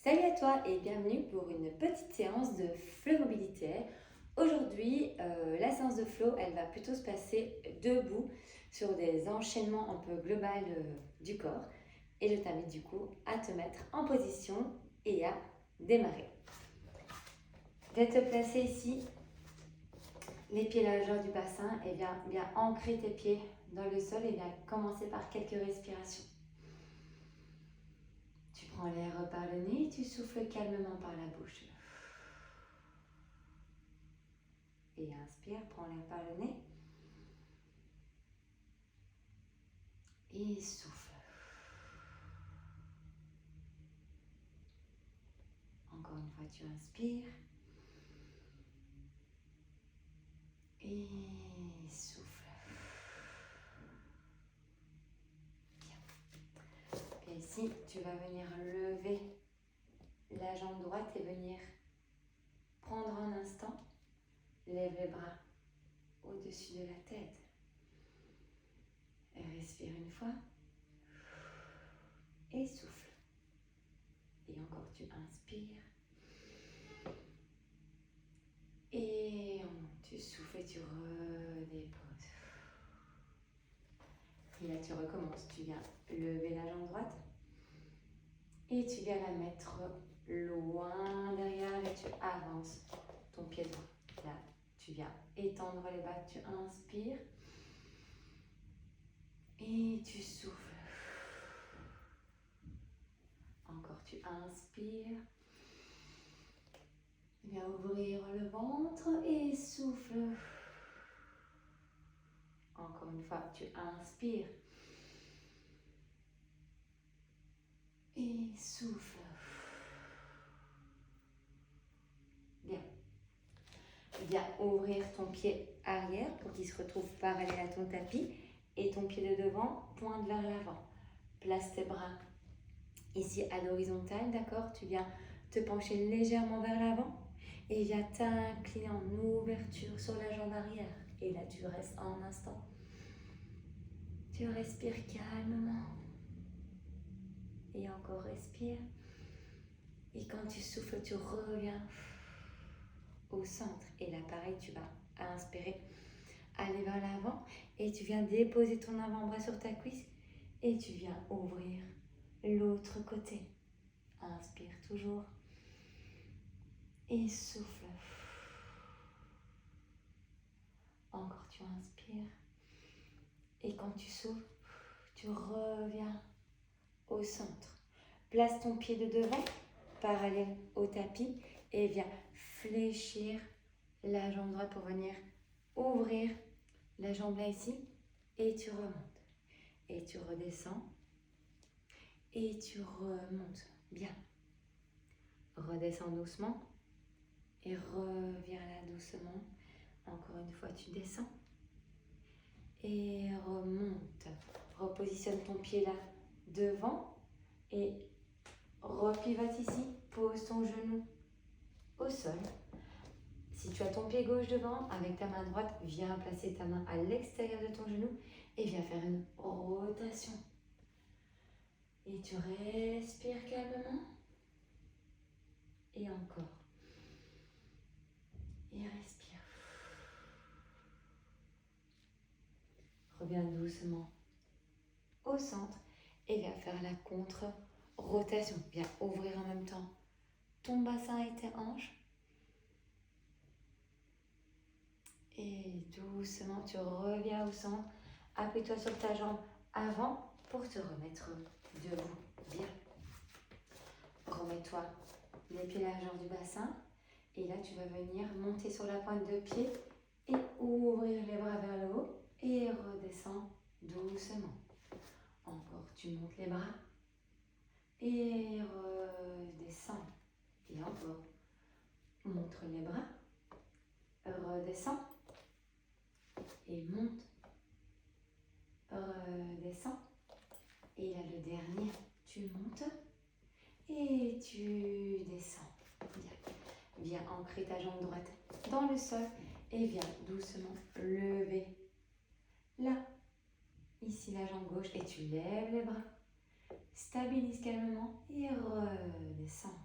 Salut à toi et bienvenue pour une petite séance de flow mobilité. Aujourd'hui, la séance de flow, elle va plutôt se passer debout sur des enchaînements un peu globaux du corps. Et je t'invite du coup à te mettre en position et à démarrer. Je vais te placer ici, les pieds à la largeur du bassin et bien ancrer tes pieds dans le sol et bien commencer par quelques respirations. Tu prends l'air par le nez, tu souffles calmement par la bouche. Et inspire, prends l'air par le nez. Et souffle. Encore une fois, tu inspires. Et souffle. Bien. Et ici, tu vas venir lever la jambe droite et venir prendre un instant. Lève les bras au-dessus de la tête. Et respire une fois. Et souffle. Et encore, tu inspires. Et tu souffles et tu redéposes. Et là, tu recommences. Tu viens lever la jambe droite. Et tu viens la mettre loin derrière et tu avances ton pied droit. Là, tu viens étendre les bras, tu inspires. Et tu souffles. Encore, tu inspires. Viens ouvrir le ventre et souffle. Encore une fois, tu inspires. Et souffle. Bien. Viens ouvrir ton pied arrière pour qu'il se retrouve parallèle à ton tapis. Et ton pied de devant pointe vers l'avant. Place tes bras ici à l'horizontale, d'accord? Tu viens te pencher légèrement vers l'avant et viens t'incliner en ouverture sur la jambe arrière. Et là, tu restes un instant. Tu respires calmement. Et encore, respire. Et quand tu souffles, tu reviens au centre. Et là, pareil, tu vas inspirer, aller vers l'avant. Et tu viens déposer ton avant-bras sur ta cuisse. Et tu viens ouvrir l'autre côté. Inspire toujours. Et souffle. Encore, tu inspires. Et quand tu souffles, tu reviens au centre. Place ton pied de devant, parallèle au tapis, et viens fléchir la jambe droite pour venir ouvrir la jambe là ici. Et tu remontes. Et tu redescends. Et tu remontes. Bien. Redescends doucement. Et reviens là doucement. Encore une fois, tu descends. Et remonte. Repositionne ton pied là devant. Et repivote ici. Pose ton genou au sol. Si tu as ton pied gauche devant, avec ta main droite, viens placer ta main à l'extérieur de ton genou. Et viens faire une rotation. Et tu respires calmement. Et encore. Et respire. Reviens doucement au centre et viens faire la contre-rotation. Viens ouvrir en même temps ton bassin et tes hanches. Et doucement, tu reviens au centre. Appuie-toi sur ta jambe avant pour te remettre debout. Bien. Remets-toi les pieds à la largeur du bassin. Et là, tu vas venir monter sur la pointe de pied et ouvrir les bras vers le haut. Et redescends doucement. Encore, tu montes les bras. Et redescends. Et encore. Montre les bras. Redescends. Et monte. Redescends. Et là, le dernier, tu montes. Et tu descends. Bien. Viens ancrer ta jambe droite dans le sol. Et viens doucement lever. Là. Ici, la jambe gauche. Et tu lèves les bras. Stabilise calmement. Et redescends.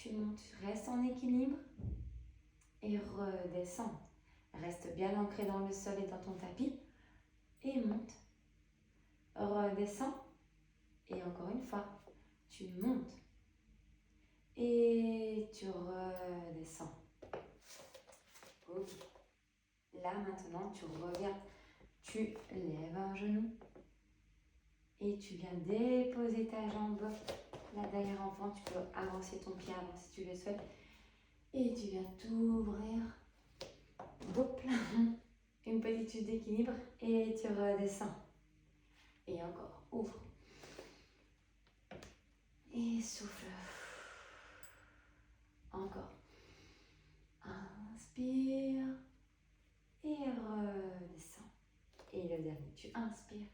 tu montes, reste en équilibre et redescends. Reste bien ancré dans le sol et dans ton tapis et monte. Redescends et encore une fois, tu montes et tu redescends. Ok. Là maintenant, tu reviens, tu lèves un genou et tu viens déposer ta jambe là derrière enfant. Tu peux avancer ton pied avant si tu le souhaites et tu viens t'ouvrir. Hop là. Une petite chute d'équilibre et tu redescends. Et encore, ouvre. Et souffle. Encore. Inspire. Et redescends. Et le dernier, tu inspires.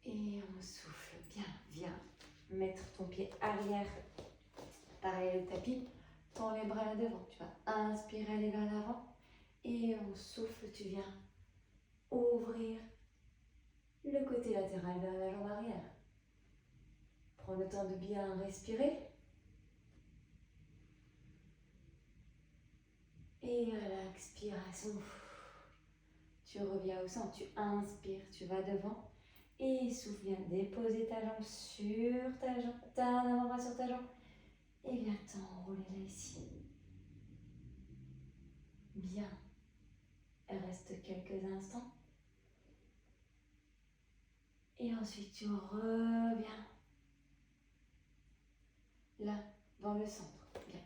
Et on souffle bien. Viens mettre ton pied arrière. Pareil le tapis. Tends les bras là devant. Tu vas inspirer, aller vers l'avant. Et on souffle, tu viens ouvrir le côté latéral vers la jambe arrière. Prends le temps de bien respirer. Et à l'expiration, tu reviens au centre, tu inspires, tu vas devant. Et souffle, viens déposer ta jambe sur ta jambe, ta avant-bras sur ta jambe. Et viens t'enrouler là ici. Bien. Reste quelques instants. Et ensuite, tu reviens là, dans le centre. Bien.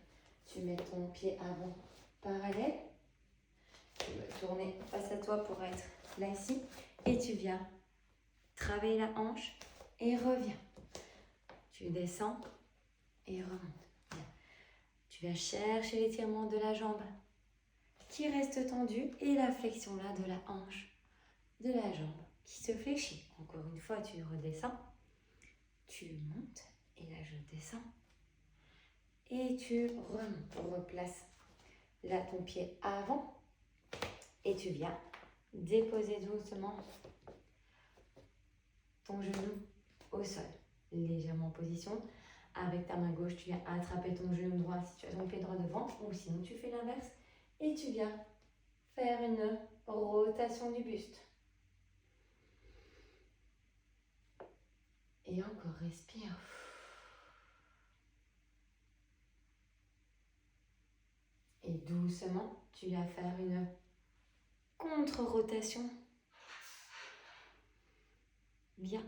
Tu mets ton pied avant parallèle. Tu vas tourner face à toi pour être là ici. Et tu viens travailler la hanche et reviens. Tu descends et remonte. Bien. Tu viens chercher l'étirement de la jambe qui reste tendue et la flexion là de la hanche de la jambe qui se fléchit. Encore une fois, tu redescends. Tu montes et là je descends. Et tu remontes. Replace là ton pied avant. Et tu viens déposer doucement ton genou au sol. Légèrement en position. Avec ta main gauche, tu viens attraper ton genou droit si tu as ton pied droit devant. Ou sinon, tu fais l'inverse. Et tu viens faire une rotation du buste. Et encore, respire. Et doucement, tu viens faire une contre-rotation. Bien.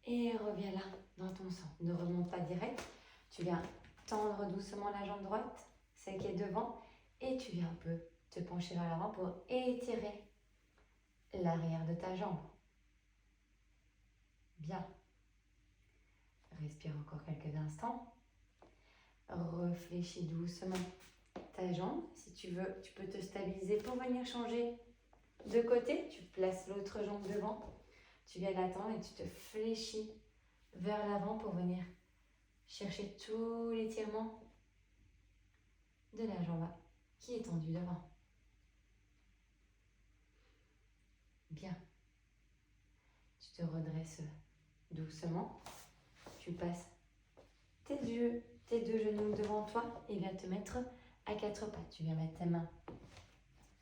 Et reviens là, dans ton centre. Ne remonte pas direct. Tu viens tendre doucement la jambe droite, celle qui est devant. Et tu viens un peu te pencher vers l'avant pour étirer l'arrière de ta jambe. Bien. Respire encore quelques instants. Réfléchis doucement ta jambe. Si tu veux, tu peux te stabiliser pour venir changer de côté. Tu places l'autre jambe devant. Tu viens l'attendre et tu te fléchis vers l'avant pour venir chercher tout l'étirement de la jambe qui est tendue devant. Bien. Tu te redresses doucement. Tu passes tes deux genoux devant toi et viens te mettre à quatre pattes. Tu viens mettre tes mains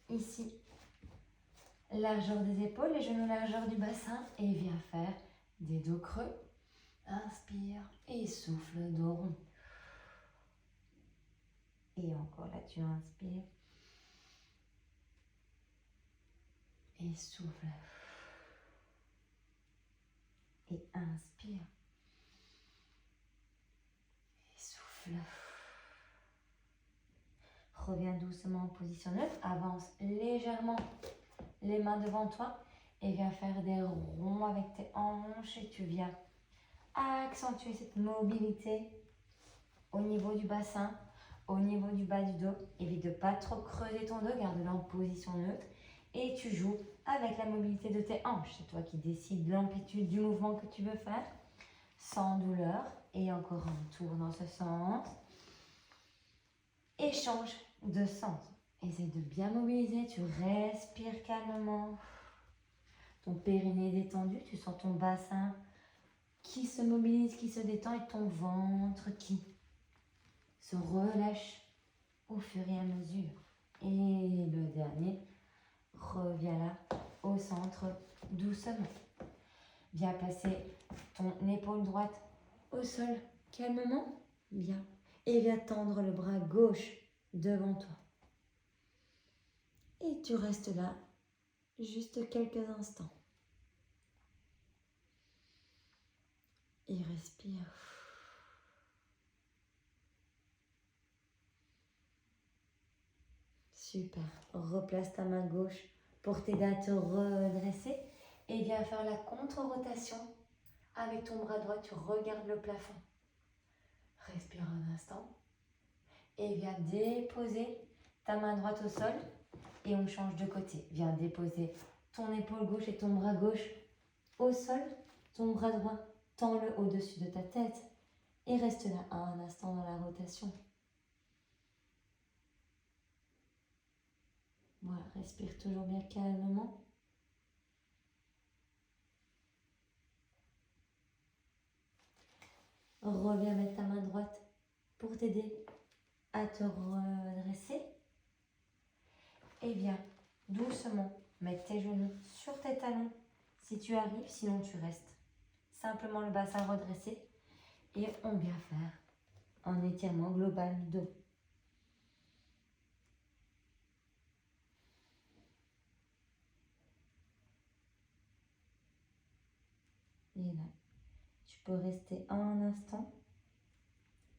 ici, largeur des épaules, les genoux largeur du bassin et viens faire des dos creux. Inspire et souffle, dos rond. Et encore là, tu inspires et souffle. Et inspire et souffle. Reviens doucement en position neutre. Avance légèrement les mains devant toi et viens faire des ronds avec tes hanches et tu viens accentuer cette mobilité au niveau du bassin, au niveau du bas du dos. Évite de ne pas trop creuser ton dos, garde-le en position neutre et tu joues avec la mobilité de tes hanches. C'est toi qui décides l'amplitude du mouvement que tu veux faire sans douleur. Et encore un tour dans ce sens. Et change de sens. Essaye de bien mobiliser, tu respires calmement. Ton périnée détendu, tu sens ton bassin qui se mobilise, qui se détend et ton ventre qui se relâche au fur et à mesure. Et le dernier, reviens là au centre doucement. Viens placer ton épaule droite au sol calmement. Bien. Et viens tendre le bras gauche devant toi. Et tu restes là juste quelques instants. Et respire. Super. Replace ta main gauche pour t'aider à te redresser. Et viens faire la contre-rotation. Avec ton bras droit, tu regardes le plafond. Respire un instant. Et viens déposer ta main droite au sol. Et on change de côté. Viens déposer ton épaule gauche et ton bras gauche au sol. Ton bras droit, tends-le au-dessus de ta tête. Et reste là un instant dans la rotation. Voilà, respire toujours bien calmement. Reviens mettre ta main droite pour t'aider à te redresser. Et viens doucement mettre tes genoux sur tes talons si tu arrives, sinon tu restes. Simplement le bassin redressé et on vient faire un étirement global du dos. Et là, tu peux rester un instant.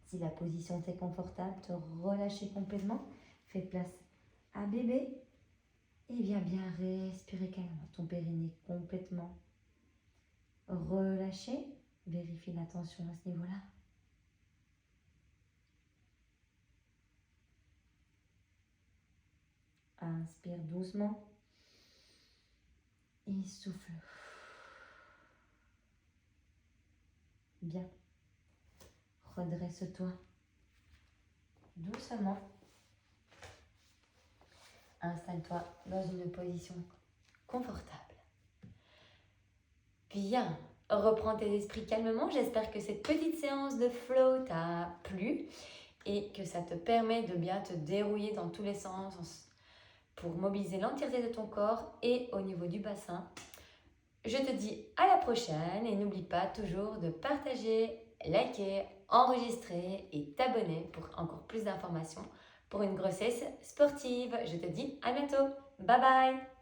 Si la position t'est confortable, te relâcher complètement. Fais place à bébé. Et viens bien respirer calmement. Ton périnée complètement relâché. Vérifie la tension à ce niveau-là. Inspire doucement. Et souffle. Bien. Redresse-toi doucement. Installe-toi dans une position confortable. Bien. Reprends tes esprits calmement. J'espère que cette petite séance de flow t'a plu et que ça te permet de bien te dérouiller dans tous les sens pour mobiliser l'entièreté de ton corps et au niveau du bassin. Je te dis à la prochaine et n'oublie pas toujours de partager, liker, enregistrer et t'abonner pour encore plus d'informations pour une grossesse sportive. Je te dis à bientôt. Bye bye.